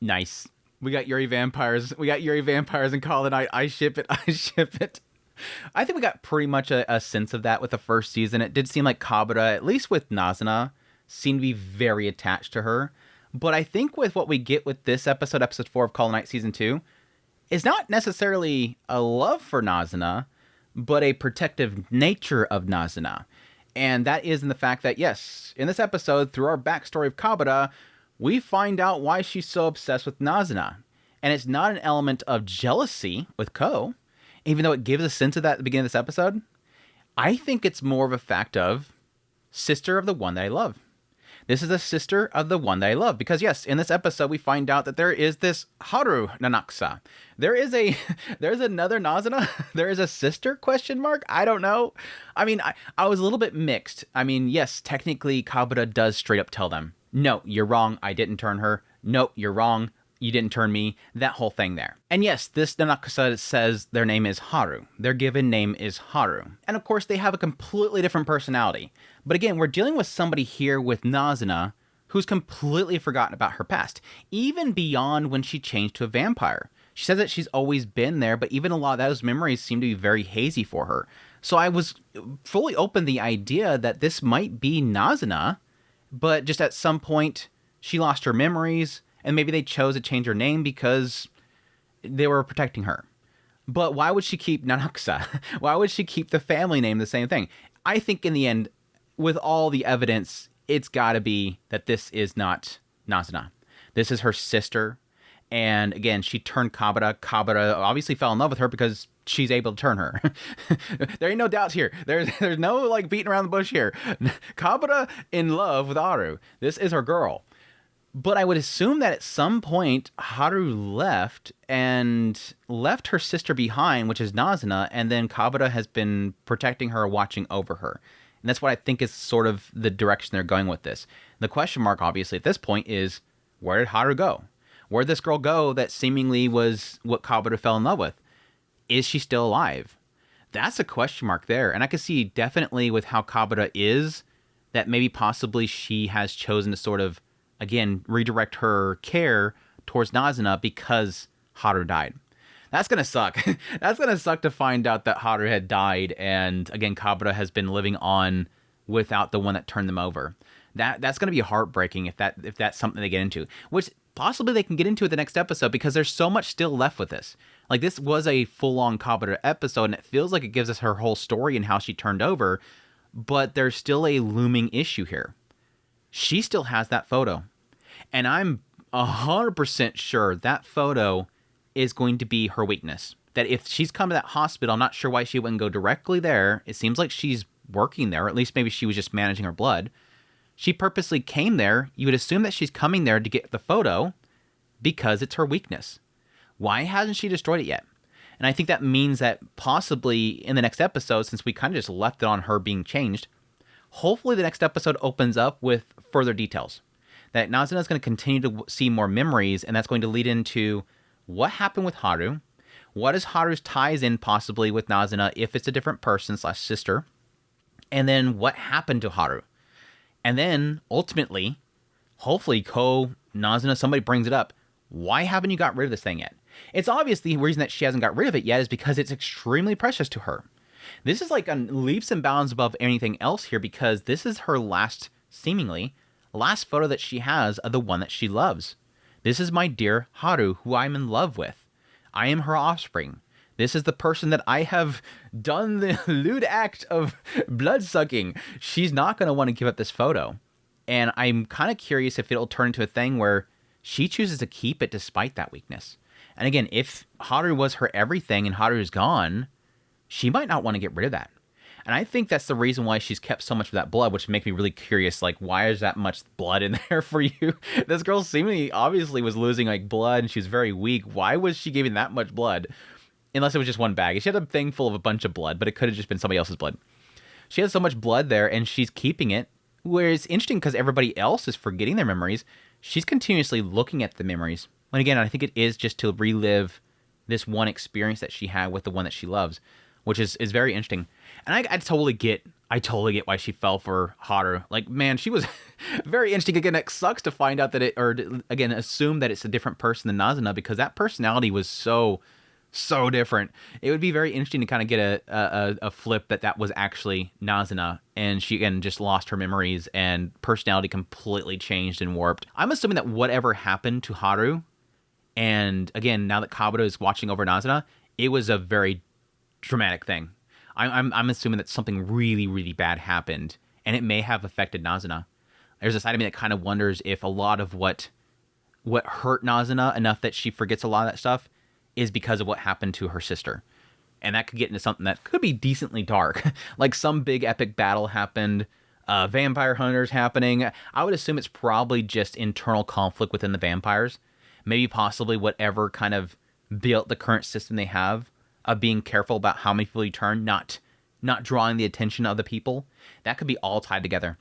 Nice. We got Yuri vampires. We got Yuri vampires and Call the Night. I ship it. I ship it. I think we got pretty much a sense of that with the first season. It did seem like Kabra, at least with Nazuna, seemed to be very attached to her. But I think with what we get with this episode, episode 4 of Call the Night Season 2, is not necessarily a love for Nazuna, but a protective nature of Nazuna. And that is in the fact that, yes, in this episode, through our backstory of Kabra, we find out why she's so obsessed with Nazuna. And it's not an element of jealousy with Ko, even though it gives a sense of that at the beginning of this episode. I think it's more of a fact of sister of the one that I love. This is a sister of the one that I love. Because yes, in this episode, we find out that there is this Haru Nanakusa. There's another Nazuna. There is a sister, question mark? I don't know. I mean, I was a little bit mixed. I mean, yes, technically, Kabura does straight up tell them, no, you're wrong. I didn't turn her. No, you're wrong. You didn't turn me. That whole thing there. And yes, this Nanakusa says their name is Haru. Their given name is Haru. And of course, they have a completely different personality. But again, we're dealing with somebody here with Nazuna who's completely forgotten about her past, even beyond when she changed to a vampire. She says that she's always been there, but even a lot of those memories seem to be very hazy for her. So I was fully open to the idea that this might be Nazuna, but just at some point, she lost her memories, and maybe they chose to change her name because they were protecting her. But why would she keep Nanakusa? Why would she keep the family name the same thing? I think in the end, with all the evidence, it's got to be that this is not Nazuna. This is her sister. And again, she turned Kabura. Kabura obviously fell in love with her because she's able to turn her. There ain't no doubts here. There's no like beating around the bush here. Kabura in love with Haru. This is her girl. But I would assume that at some point, Haru left her sister behind, which is Nazuna, and then Kabura has been protecting her, watching over her. And that's what I think is sort of the direction they're going with this. The question mark, obviously, at this point is, where did Haru go? Where did this girl go that seemingly was what Kabura fell in love with? Is she still alive? That's a question mark there. And I could see definitely with how Kabura is, that maybe possibly she has chosen to sort of, again, redirect her care towards Nazuna because Haru died. That's going to suck. That's going to suck to find out that Haru had died and, again, Kabura has been living on without the one that turned them over. That's going to be heartbreaking if that's something they get into, which possibly they can get into the next episode because there's so much still left with this. Like, this was a full-on Kabura episode, and it feels like it gives us her whole story and how she turned over, but there's still a looming issue here. She still has that photo. And I'm 100% sure that photo is going to be her weakness. That if she's come to that hospital, I'm not sure why she wouldn't go directly there. It seems like she's working there, or at least maybe she was just managing her blood. She purposely came there. You would assume that she's coming there to get the photo because it's her weakness. Why hasn't she destroyed it yet? And I think that means that possibly in the next episode, since we kind of just left it on her being changed, hopefully the next episode opens up with further details. That Nazuna is going to continue to see more memories, and that's going to lead into what happened with Haru. What is Haru's ties in possibly with Nazuna if it's a different person / sister? And then what happened to Haru? And then ultimately, hopefully Ko, Nazuna, somebody brings it up. Why haven't you got rid of this thing yet? It's obvious the reason that she hasn't got rid of it yet is because it's extremely precious to her. This is like on leaps and bounds above anything else here because this is her last, seemingly, last photo that she has of the one that she loves. This is my dear Haru, who I'm in love with. I am her offspring. This is the person that I have done the lewd act of blood-sucking. She's not going to want to give up this photo. And I'm kind of curious if it'll turn into a thing where she chooses to keep it despite that weakness. And again, if Haru was her everything and Haru is gone, she might not want to get rid of that. And I think that's the reason why she's kept so much of that blood, which makes me really curious, like, why is that much blood in there for you? This girl seemingly, obviously, was losing, like, blood, and she's very weak. Why was she giving that much blood? Unless it was just one bag. She had a thing full of a bunch of blood, but it could have just been somebody else's blood. She has so much blood there, and she's keeping it, where it's interesting because everybody else is forgetting their memories. She's continuously looking at the memories. And again, I think it is just to relive this one experience that she had with the one that she loves, which is very interesting. And I totally get I totally get why she fell for Haru. Like, man, she was very interesting. Again, it sucks to find out that again, assume that it's a different person than Nazuna, because that personality was so different. It would be very interesting to kind of get a flip that was actually Nazuna, and she, again, just lost her memories and personality completely changed and warped. I'm assuming that whatever happened to Haru, and again, now that Kabra is watching over Nazuna, it was a very dramatic thing. I'm assuming that something really, really bad happened, and it may have affected Nazuna. There's a side of me that kind of wonders if a lot of what hurt Nazuna enough that she forgets a lot of that stuff is because of what happened to her sister. And that could get into something that could be decently dark. Like some big epic battle happened, vampire hunters happening. I would assume it's probably just internal conflict within the vampires. Maybe possibly whatever kind of built the current system they have of being careful about how many people you turn, not drawing the attention of the people. That could be all tied together.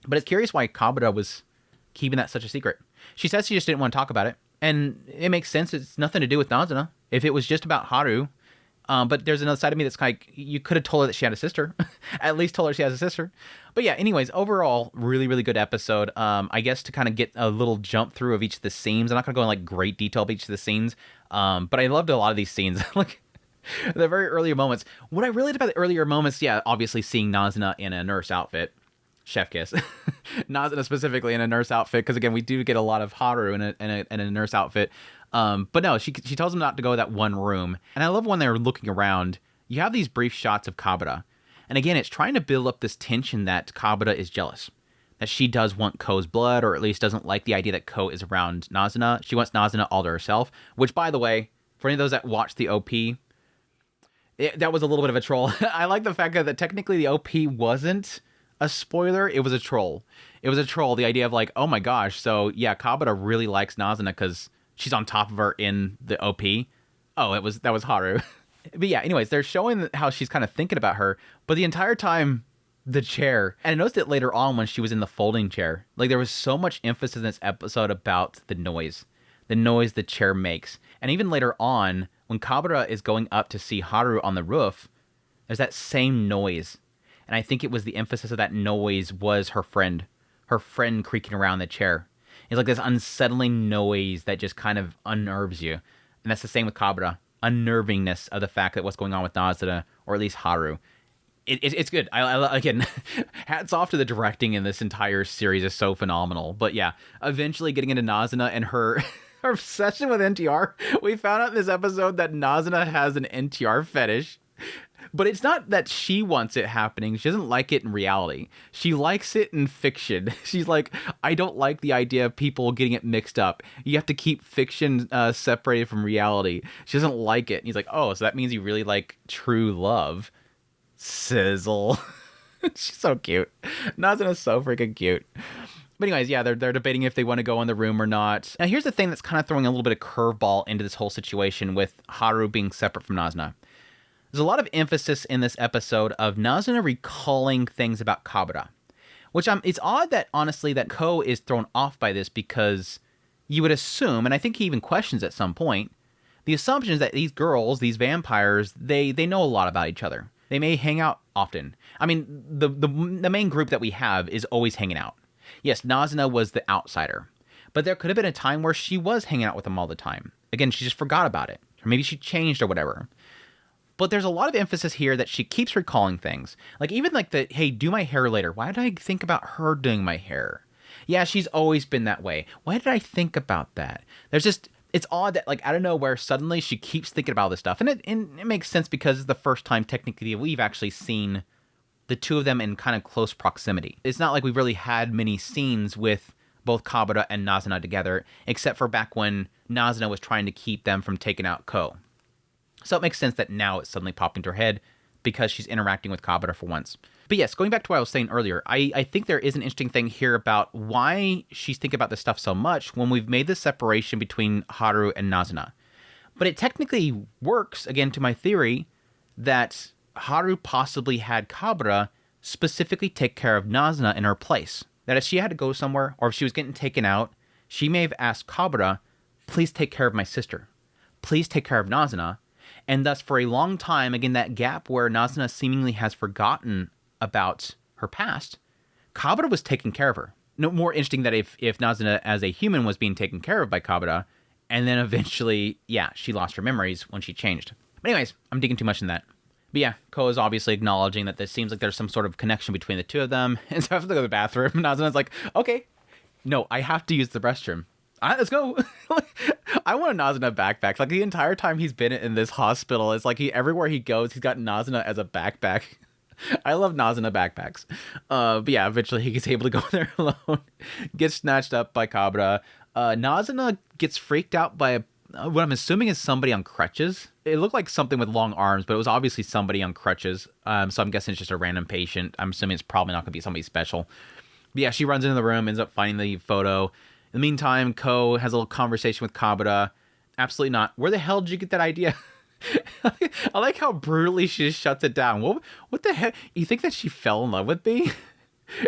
But it's curious why Kabra was keeping that such a secret. She says she just didn't want to talk about it. And it makes sense. It's nothing to do with Nazuna. If it was just about Haru. But there's another side of me that's kind of, you could have told her that she had a sister. At least told her she has a sister. But yeah, anyways, overall, really, really good episode. I guess to kind of get a little jump through of each of the scenes. I'm not going to go in like great detail of each of the scenes. But I loved a lot of these scenes. Like the very earlier moments. What I really liked about the earlier moments, yeah, obviously seeing Nazuna in a nurse outfit. Chef kiss. Nazuna specifically in a nurse outfit, because again, we do get a lot of Haru in a nurse outfit. But no, she tells him not to go to that one room. And I love when they're looking around, you have these brief shots of Kabra. And again, it's trying to build up this tension that Kabra is jealous. That she does want Ko's blood, or at least doesn't like the idea that Ko is around Nazuna. She wants Nazuna all to herself, which, by the way, for any of those that watched the OP, that was a little bit of a troll. I like the fact that technically the OP wasn't a spoiler. It was a troll. It was a troll. The idea of like, oh my gosh, so yeah, Kabata really likes Nazuna because she's on top of her in the OP. Oh, that was Haru. But yeah, anyways, they're showing how she's kind of thinking about her, but the entire time, the chair. And I noticed it later on when she was in the folding chair. Like, there was so much emphasis in this episode about the noise the chair makes. And even later on, when Kabara is going up to see Haru on the roof, there's that same noise. And I think it was the emphasis of that noise was her friend creaking around the chair. It's like this unsettling noise that just kind of unnerves you. And that's the same with Kabara. Unnervingness of the fact that what's going on with Nazuna, or at least Haru. It's good. I again, hats off to the directing in this entire series is so phenomenal. But yeah, eventually getting into Nazuna and her obsession with NTR. We found out in this episode that Nazuna has an NTR fetish. But it's not that she wants it happening. She doesn't like it in reality. She likes it in fiction. She's like, I don't like the idea of people getting it mixed up. You have to keep fiction separated from reality. She doesn't like it. And he's like, oh, so that means you really like true love. Sizzle. She's so cute. Nazuna's so freaking cute. But anyways, yeah, they're debating if they want to go in the room or not. Now, here's the thing that's kind of throwing a little bit of curveball into this whole situation with Haru being separate from Nazuna. There's a lot of emphasis in this episode of Nazuna recalling things about Kabra, which it's odd that, honestly, that Ko is thrown off by this, because you would assume, and I think he even questions at some point, the assumption is that these girls, these vampires, they know a lot about each other. They may hang out often. I mean, the main group that we have is always hanging out. Yes, Nazuna was the outsider, but there could have been a time where she was hanging out with them all the time. Again, she just forgot about it, or maybe she changed or whatever. But there's a lot of emphasis here that she keeps recalling things. Like, even like the, hey, do my hair later. Why did I think about her doing my hair? Yeah, she's always been that way. Why did I think about that? There's just, it's odd that, like, out of nowhere, suddenly she keeps thinking about all this stuff. And it makes sense because it's the first time, technically, we've actually seen the two of them in kind of close proximity. It's not like we've really had many scenes with both Kabara and Nazuna together, except for back when Nazuna was trying to keep them from taking out Ko. So it makes sense that now it's suddenly popped into her head because she's interacting with Kabara for once. But yes, going back to what I was saying earlier, I think there is an interesting thing here about why she's thinking about this stuff so much when we've made this separation between Haru and Nazuna. But it technically works, again, to my theory, that Haru possibly had Kabara specifically take care of Nazuna in her place. That if she had to go somewhere, or if she was getting taken out, she may have asked Kabara, please take care of my sister. Please take care of Nazuna. And thus, for a long time, again, that gap where Nazuna seemingly has forgotten about her past, Kabra was taking care of her. No more interesting that if Nazuna as a human was being taken care of by Kabra, and then eventually, yeah, she lost her memories when she changed. But anyways, I'm digging too much in that. But yeah, Ko is obviously acknowledging that this seems like there's some sort of connection between the two of them. And so I have to go to the bathroom. Nazuna's like, okay, no, I have to use the restroom. All right, let's go. I want a Nazuna backpack. Like the entire time he's been in this hospital, it's like everywhere he goes, he's got Nazuna as a backpack. I love Nazuna backpacks. But yeah, eventually he gets able to go there alone, gets snatched up by Kabra. Nazuna gets freaked out by what I'm assuming is somebody on crutches. It looked like something with long arms, but it was obviously somebody on crutches. So I'm guessing it's just a random patient. I'm assuming it's probably not going to be somebody special. But yeah, she runs into the room, ends up finding the photo. In the meantime, Ko has a little conversation with Kabra. Absolutely not. Where the hell did you get that idea? I like how brutally she just shuts it down. What the heck? You think that she fell in love with me?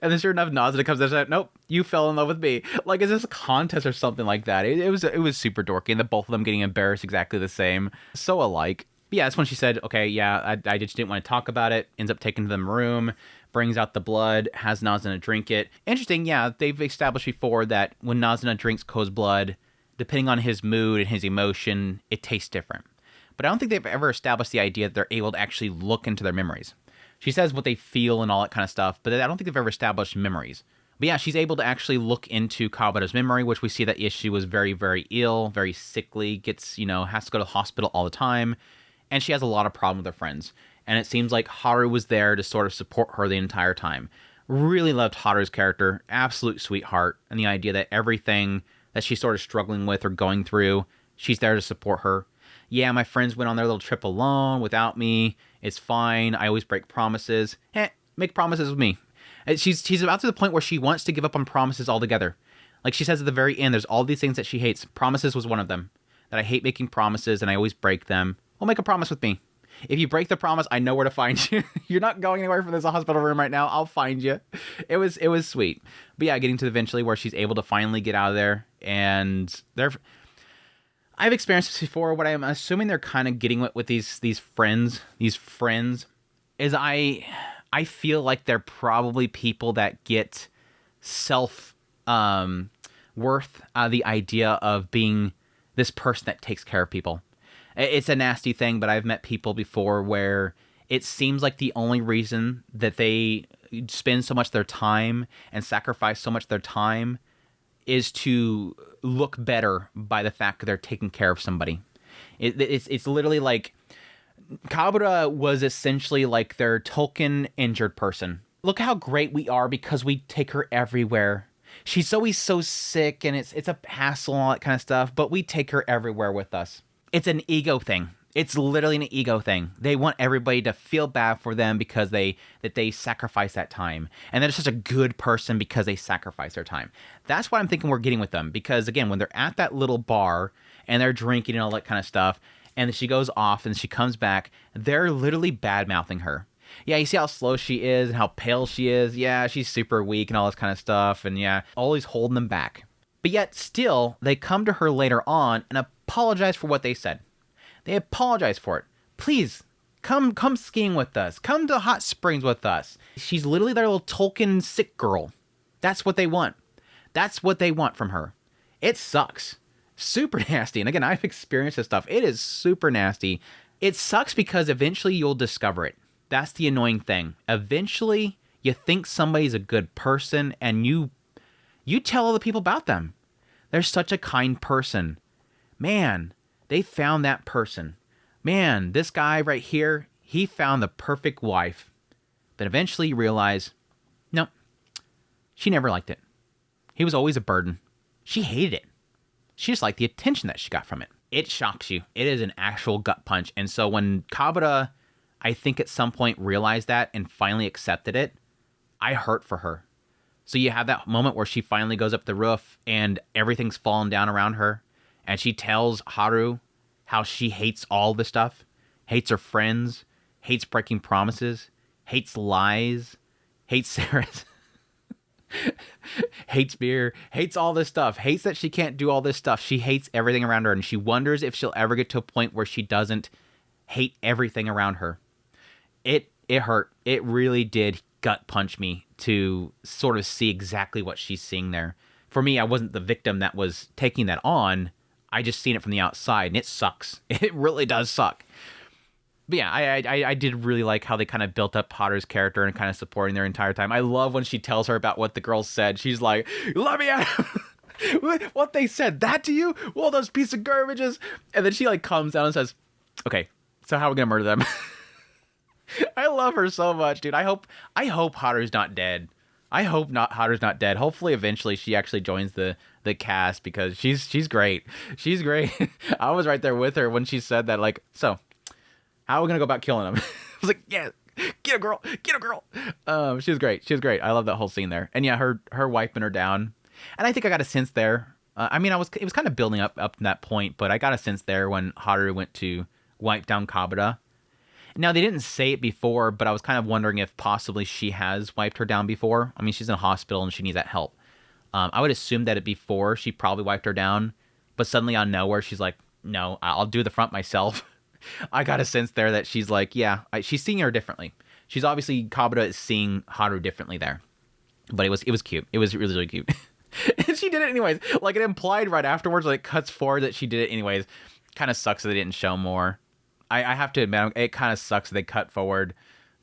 And then sure enough, Nazuna comes in and says, nope, you fell in love with me. Like, is this a contest or something like that? It was super dorky, and the both of them getting embarrassed exactly the same. So alike. But yeah, that's when she said, okay, yeah, I just didn't want to talk about it. Ends up taking to the room, brings out the blood, has Nazuna drink it. Interesting, yeah, they've established before that when Nazuna drinks Ko's blood, depending on his mood and his emotion, it tastes different. But I don't think they've ever established the idea that they're able to actually look into their memories. She says what they feel and all that kind of stuff, but I don't think they've ever established memories. But yeah, she's able to actually look into Kabra's memory, which we see that she was very, very ill, very sickly, gets, has to go to the hospital all the time, and she has a lot of problems with her friends. And it seems like Haru was there to sort of support her the entire time. Really loved Haru's character, absolute sweetheart, and the idea that everything that she's sort of struggling with or going through, she's there to support her. Yeah, my friends went on their little trip alone without me. It's fine. I always break promises. Make promises with me. And she's about to the point where she wants to give up on promises altogether. Like she says at the very end, there's all these things that she hates. Promises was one of them. That I hate making promises and I always break them. Well, make a promise with me. If you break the promise, I know where to find you. You're not going anywhere from this hospital room right now. I'll find you. It was sweet. But yeah, getting to eventually where she's able to finally get out of there. And I've experienced this before. What I'm assuming they're kind of getting with these friends, is I feel like they're probably people that get self worth the idea of being this person that takes care of people. It's a nasty thing, but I've met people before where it seems like the only reason that they spend so much of their time and sacrifice so much of their time is to look better by the fact that they're taking care of somebody. It's literally like Kabra was essentially like their token injured person. Look how great we are because we take her everywhere. She's always so sick and it's a hassle and all that kind of stuff, but we take her everywhere with us. It's an ego thing. It's literally an ego thing. They want everybody to feel bad for them because they sacrifice that time. And they're such a good person because they sacrifice their time. That's what I'm thinking we're getting with them. Because again, when they're at that little bar and they're drinking and all that kind of stuff, and she goes off and she comes back, they're literally bad-mouthing her. Yeah, you see how slow she is and how pale she is. Yeah, she's super weak and all this kind of stuff. And yeah, always holding them back. But yet still, they come to her later on and apologize for what they said. They apologize for it. Please, come skiing with us. Come to hot springs with us. She's literally their little token sick girl. That's what they want. That's what they want from her. It sucks. Super nasty. And again, I've experienced this stuff. It is super nasty. It sucks because eventually you'll discover it. That's the annoying thing. Eventually, you think somebody's a good person and you tell other people about them. They're such a kind person. Man, they found that person. Man, this guy right here, he found the perfect wife. But eventually you realize, no, she never liked it. He was always a burden. She hated it. She just liked the attention that she got from it. It shocks you. It is an actual gut punch. And so when Kabra, I think at some point realized that and finally accepted it, I hurt for her. So you have that moment where she finally goes up the roof and everything's fallen down around her. And she tells Haru how she hates all this stuff, hates her friends, hates breaking promises, hates lies, hates Sarah's, hates beer, hates all this stuff, hates that she can't do all this stuff. She hates everything around her, and she wonders if she'll ever get to a point where she doesn't hate everything around her. It hurt. It really did gut punch me to sort of see exactly what she's seeing there. For me, I wasn't the victim that was taking that on. I just seen it from the outside, and it sucks. It really does suck. But yeah, I did really like how they kind of built up Haru's character and kind of supporting their entire time. I love when she tells her about what the girls said. She's like, let me out. What they said, that to you? Well, those piece of garbages. And then she like comes down and says, okay, so how are we going to murder them? I love her so much, dude. I hope Haru's not dead. I hope not. Haru's not dead. Hopefully, eventually, she actually joins the cast because she's great. She's great. I was right there with her when she said that. Like, so how are we gonna go about killing him? I was like, yeah, get a girl, get a girl. She was great. She was great. I love that whole scene there. And yeah, her wiping her down. And I think I got a sense there. I mean, it was kind of building up to that point, but I got a sense there when Haru went to wipe down Kabra. Now, they didn't say it before, but I was kind of wondering if possibly she has wiped her down before. I mean, she's in a hospital and she needs that help. I would assume that before she probably wiped her down, but suddenly on nowhere, she's like, no, I'll do the front myself. I got a sense there that she's like, yeah, she's seeing her differently. She's obviously, Kabra is seeing Haru differently there. But it was cute. It was really, really cute. And she did it anyways. Like, it implied right afterwards, like, cuts forward that she did it anyways. Kind of sucks that they didn't show more. I have to admit, it kind of sucks that they cut forward.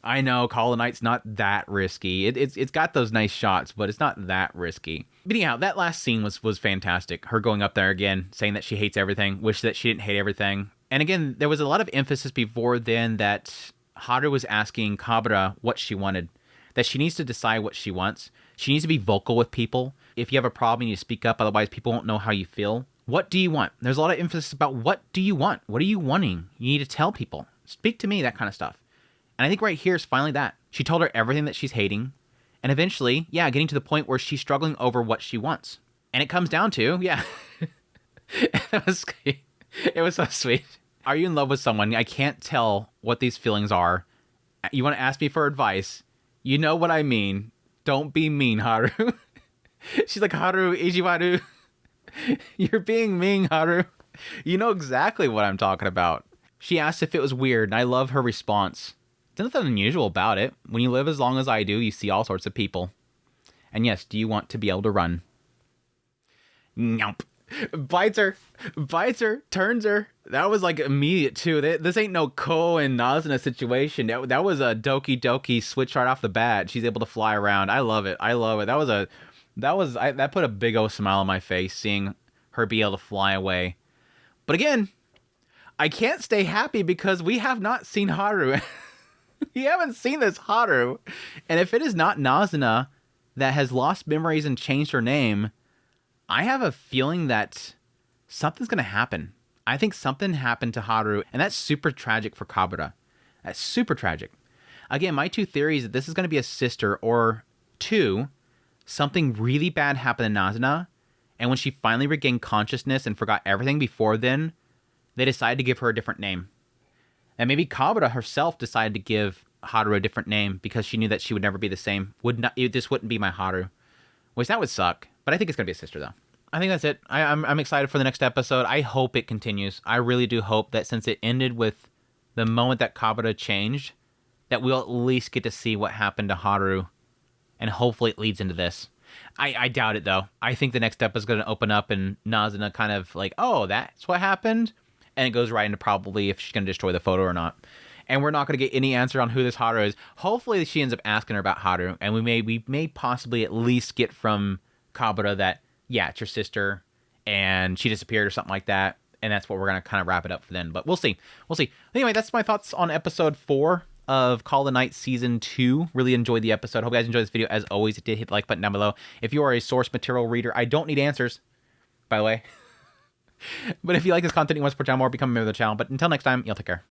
I know Call of the Night's not that risky. It's got those nice shots, but it's not that risky. But anyhow, that last scene was fantastic. Her going up there again, saying that she hates everything, wish that she didn't hate everything. And again, there was a lot of emphasis before then that Haru was asking Kabra what she wanted, that she needs to decide what she wants. She needs to be vocal with people. If you have a problem, you need to speak up, otherwise people won't know how you feel. What do you want? There's a lot of emphasis about what do you want? What are you wanting? You need to tell people. Speak to me, that kind of stuff. And I think right here is finally that. She told her everything that she's hating. And eventually, yeah, getting to the point where she's struggling over what she wants. And it comes down to, yeah. It was so sweet. Are you in love with someone? I can't tell what these feelings are. You want to ask me for advice? You know what I mean. Don't be mean, Haru. She's like, Haru, Ijiwaru. You're being mean, Haru. You know exactly what I'm talking about. She asked if it was weird, and I love her response. There's nothing unusual about it. When you live as long as I do, you see all sorts of people. And yes, do you want to be able to run? Nyomp. Bites her, turns her. That was like immediate too. This ain't no Ko and Nazuna situation. That was a Doki Doki switch right off the bat. She's able to fly around. I love it. That put a big old smile on my face seeing her be able to fly away. But again, I can't stay happy because we have not seen Haru. We haven't seen this Haru. And if it is not Nazuna that has lost memories and changed her name, I have a feeling that something's going to happen. I think something happened to Haru, and that's super tragic for Kabra. That's super tragic. Again, my two theories that this is going to be a sister, or two, something really bad happened to Nazuna, and when she finally regained consciousness and forgot everything before then, they decided to give her a different name. And maybe Kabra herself decided to give Haru a different name because she knew that she would never be the same. This wouldn't be my Haru. Which that would suck. But I think it's going to be a sister, though. I think that's it. I'm excited for the next episode. I hope it continues. I really do hope that since it ended with the moment that Kabra changed, that we'll at least get to see what happened to Haru. And hopefully it leads into this. I doubt it, though. I think the next episode is going to open up and Nazuna kind of like, oh, that's what happened? And it goes right into probably if she's going to destroy the photo or not. And we're not going to get any answer on who this Haru is. Hopefully she ends up asking her about Haru. And we may possibly at least get from Kabra that, yeah, it's your sister. And she disappeared or something like that. And that's what we're going to kind of wrap it up for then. But we'll see. We'll see. Anyway, that's my thoughts on episode 4 of Call of the Night Season 2. Really enjoyed the episode. Hope you guys enjoyed this video. As always, it did hit the like button down below. If you are a source material reader, I don't need answers, by the way. But if you like this content, you want to support the channel more, become a member of the channel. But until next time, y'all take care.